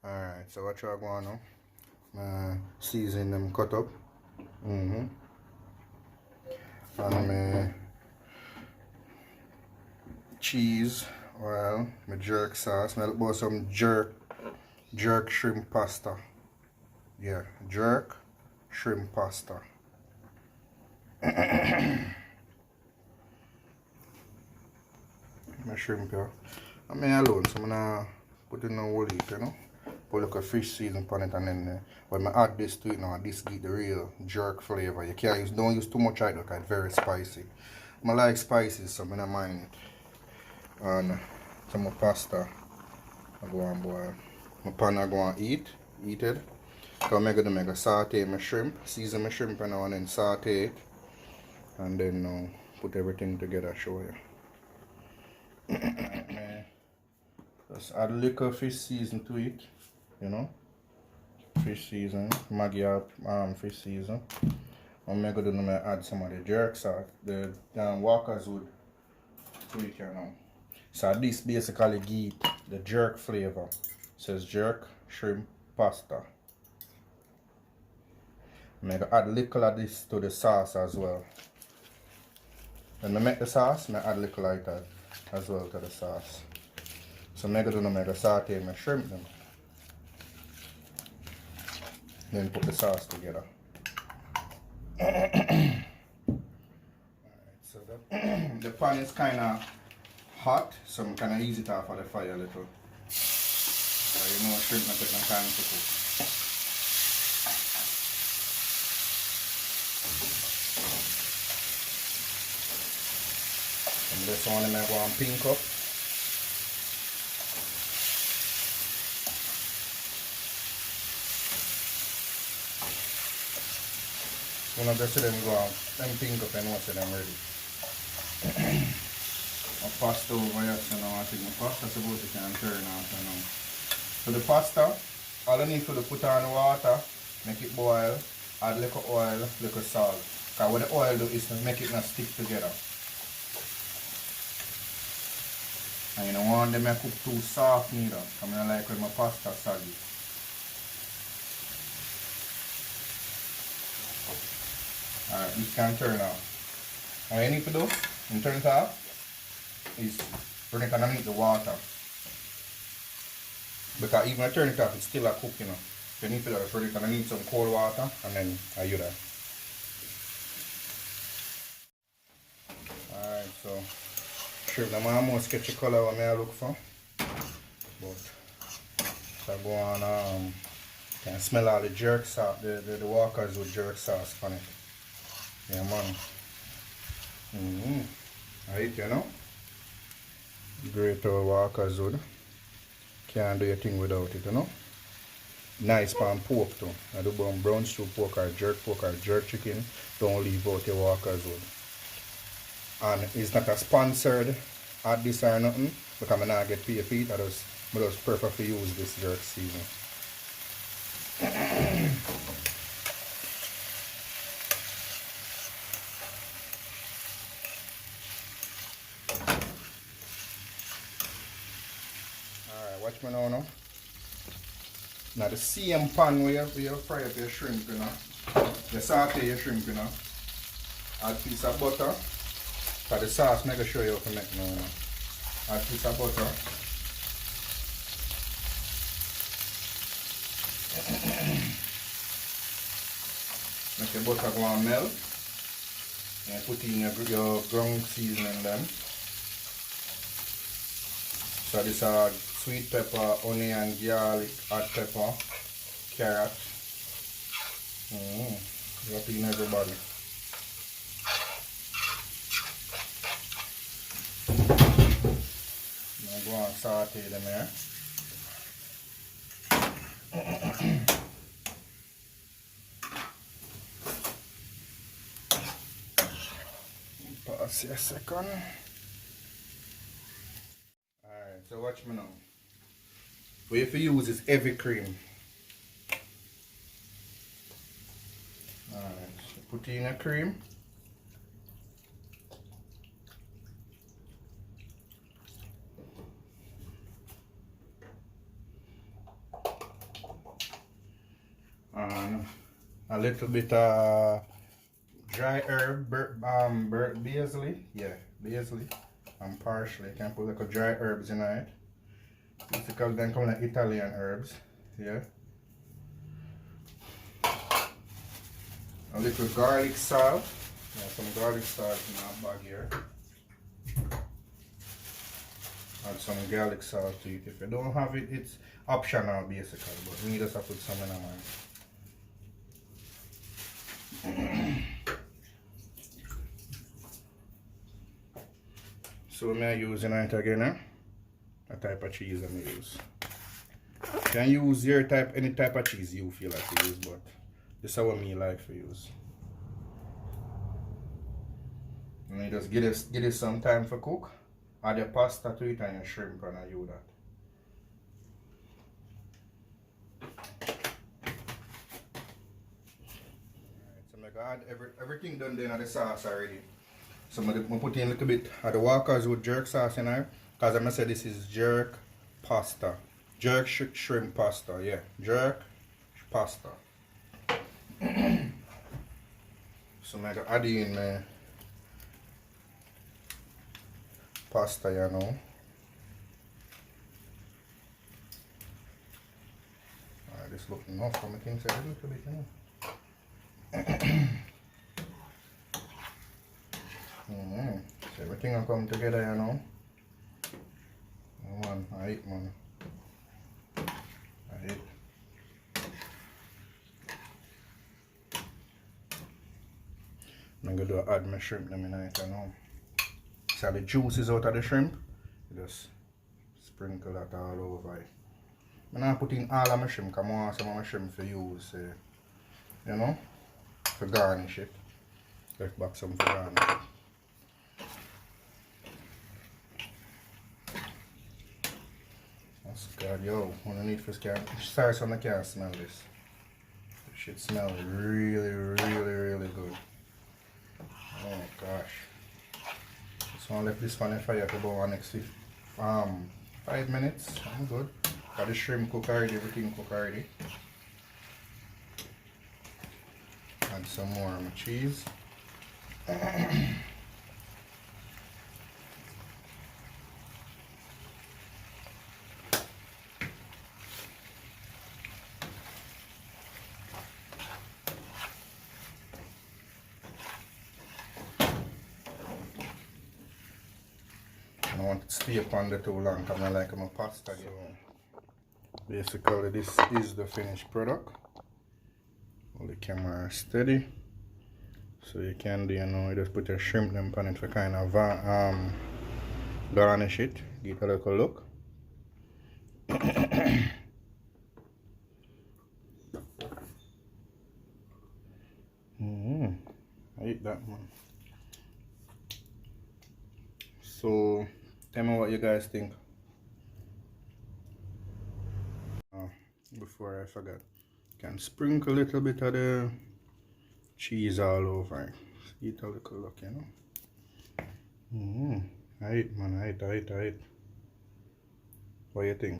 Alright, so what you going now? Season them cut up. And my cheese, oil, my jerk sauce. I look about some jerk shrimp pasta. Yeah, jerk shrimp pasta. My shrimp here. I'm alone, so I'm gonna put in a whole heat, you know. Put like a fish season on it, and then when I add this to it now, this give the real jerk flavor. You can't don't use too much either, because it's very spicy. I like spices, so I don't mind it. And some pasta I go and boil. My pan I go and eat it. So I'm going to saute my shrimp, season my shrimp now, and then saute it. And then put everything together, show you. Just add a little fish season to it, you know. Fish season, Maggi fish season. I'm going to add some of the jerk sauce, the Walker's wood to it, you know. So this basically gives the jerk flavor. It says jerk shrimp pasta. I'm going to add a little of this to the sauce as well. When I make the sauce, I add a little like that as well to the sauce. So I'm going to saute my shrimp then. Then put the sauce together. Alright, so the pan is kind of hot, so I'm kind of ease it off of the fire a little. So you know shrimp not take my time to cook. And this one I'm going to pink up. When I just see them go and pink up and once them ready. My pasta over here, so now I think my pasta supposed to can turn out, you know. So the pasta, all I need to put on the water, make it boil, add little oil, little salt. Because what the oil do is to make it not stick together. And you don't want them to cook too soft neither. I don't like when my pasta soggy. Alright, this can turn off. All you need to do, and turn it off, is bring it underneath the water. Because even when I turn it off, it's still a cook, you know. So you need to put it underneath some cold water, and then you that. Alright, so shrimp, I'm almost get the color what I look for. But so I go on, can smell all the jerk sauce, the Walkers with jerk sauce on it. Yeah, man. Alright, you know. Great old Walker's wood. Can't do your thing without it, you know. Nice pan pork too. I do brown stew pork or jerk chicken. Don't leave out your Walker's wood. And it's not a sponsored at this or nothing, because I not get paid for it. I just prefer to use this jerk season. Watch me now. Now the same pan where you fry up your shrimp, you know. You saute your shrimp, you know. Add a piece of butter. For the sauce, make sure you can make now. Add a piece of butter. Make your butter go and melt. And put in your ground seasoning then. So this are sweet pepper, onion, garlic, hot pepper, carrot. Drop in everybody. Now go and saute them here. Pause a second. Alright, so watch me now. What you have to use is heavy cream. Alright, so put in a cream. a little bit dry herb, basil, yeah, basil, and parsley. You can put like a dry herbs in it. Basically, then come like Italian herbs, yeah. A little garlic salt. Yeah, some garlic salt in our bag here. Add some garlic salt to it. If you don't have it, it's optional basically, but we just have to put some in our So I'm using it again, a type of cheese I use. You can use your type, any type of cheese you feel like to use, but this is what me like to use. And you just give it some time for cook. Add your pasta to it and your shrimp and you do that. Alright, so I got everything done there in the sauce already. So I'm put in a little bit of the Walkers with jerk sauce in there. Because I'm going to say this is jerk pasta. Jerk shrimp pasta, yeah. Jerk pasta. So I'm going to add in my pasta, you know. Alright, this looks enough for me things a little bit, you know. So everything will come together, you know. Man, I eat, man. I eat. I'm going to add my shrimp them in it, you know. So the juices out of the shrimp, you just sprinkle that all over it. I'm not putting all of my shrimp because I want some of my shrimp to use, you know, for garnish it. Left back some for garnish. That's good, yo. When I need for start on the can smell this. It should smell really, really, really good. Oh gosh. Just want to let this one in fire for about next 5 minutes. I'm good. Got the shrimp cook already, everything cook already. Add some more of my cheese. I don't want it to stay upon there too long because I like my pasta. So basically this is the finished product. Hold the camera steady. So you can do, you know, you just put your shrimp them on it for kind of garnish it, give it a little look. I eat that one. So tell me what you guys think. Before I forget, can sprinkle a little bit of the cheese all over it. Eat a little look, you know. I eat, man, I eat. What do you think?